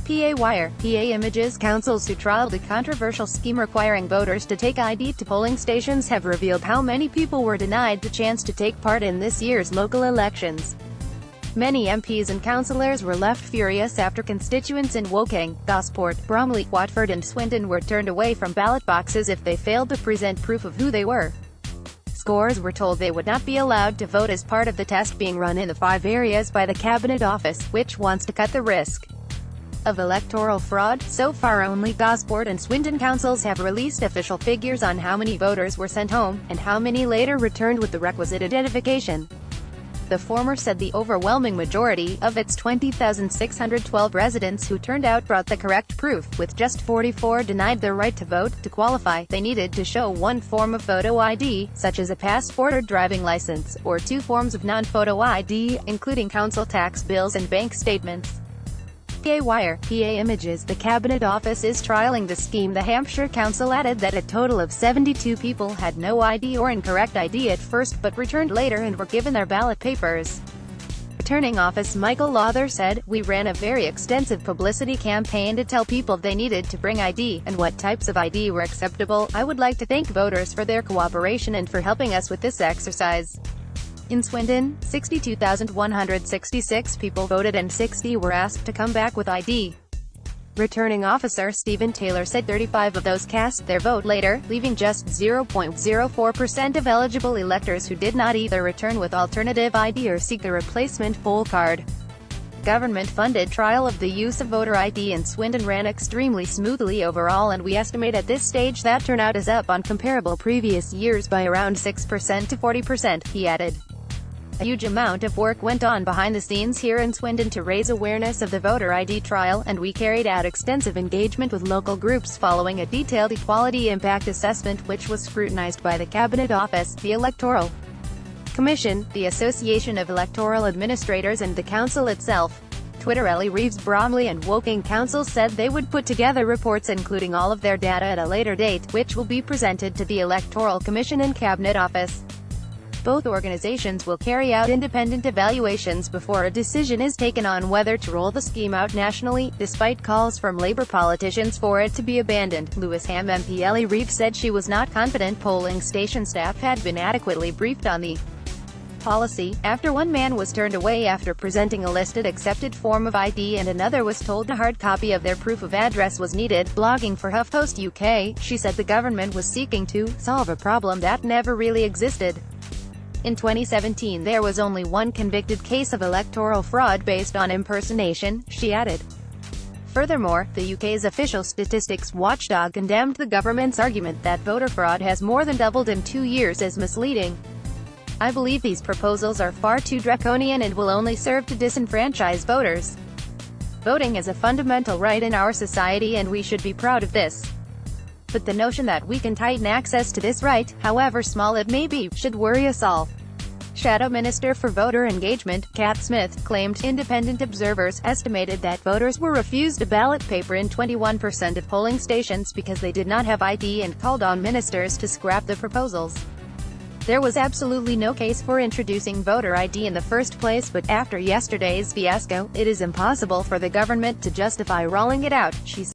PA Wire, PA Images. Councils who trialed a controversial scheme requiring voters to take ID to polling stations have revealed how many people were denied the chance to take part in this year's local elections. Many MPs and councillors were left furious after constituents in Woking, Gosport, Bromley, Watford and Swindon were turned away from ballot boxes if they failed to present proof of who they were. Scores were told they would not be allowed to vote as part of the test being run in the 5 areas by the Cabinet Office, which wants to cut the risk of electoral fraud. So far only Gosport and Swindon councils have released official figures on how many voters were sent home, and how many later returned with the requisite identification. The former said the overwhelming majority of its 20,612 residents who turned out brought the correct proof, with just 44 denied their right to vote. To qualify, they needed to show one form of photo ID, such as a passport or driving license, or 2 forms of non-photo ID, including council tax bills and bank statements. PA Wire, PA Images. The Cabinet Office is trialling the scheme. The Hampshire Council added that a total of 72 people had no ID or incorrect ID at first, but returned later and were given their ballot papers. Returning Officer Michael Lawther said, "We ran a very extensive publicity campaign to tell people they needed to bring ID, and what types of ID were acceptable. I would like to thank voters for their cooperation and for helping us with this exercise." In Swindon, 62,166 people voted and 60 were asked to come back with ID. Returning Officer Stephen Taylor said 35 of those cast their vote later, leaving just 0.04% of eligible electors who did not either return with alternative ID or seek a replacement poll card. Government-funded trial of the use of voter ID in Swindon ran extremely smoothly overall, and we estimate at this stage that turnout is up on comparable previous years by around 6% to 40%, he added. A huge amount of work went on behind the scenes here in Swindon to raise awareness of the voter ID trial, and we carried out extensive engagement with local groups following a detailed equality impact assessment which was scrutinized by the Cabinet Office, the Electoral Commission, the Association of Electoral Administrators and the Council itself. Twitter. Ellie Reeves. Bromley and Woking councils said they would put together reports including all of their data at a later date, which will be presented to the Electoral Commission and Cabinet Office. Both organizations will carry out independent evaluations before a decision is taken on whether to roll the scheme out nationally, despite calls from Labour politicians for it to be abandoned. Lewisham MP Ellie Reeves said she was not confident polling station staff had been adequately briefed on the policy, after one man was turned away after presenting a listed accepted form of ID and another was told a hard copy of their proof of address was needed. Blogging for HuffPost UK, she said the government was seeking to solve a problem that never really existed. In 2017 there was only one convicted case of electoral fraud based on impersonation, she added. Furthermore, the UK's official statistics watchdog condemned the government's argument that voter fraud has more than doubled in 2 years as misleading. "I believe these proposals are far too draconian and will only serve to disenfranchise voters. Voting is a fundamental right in our society and we should be proud of this. But the notion that we can tighten access to this right, however small it may be, should worry us all." Shadow Minister for Voter Engagement, Kat Smith, claimed independent observers estimated that voters were refused a ballot paper in 21% of polling stations because they did not have ID and called on ministers to scrap the proposals. There was absolutely no case for introducing voter ID in the first place, but after yesterday's fiasco, it is impossible for the government to justify rolling it out, she said.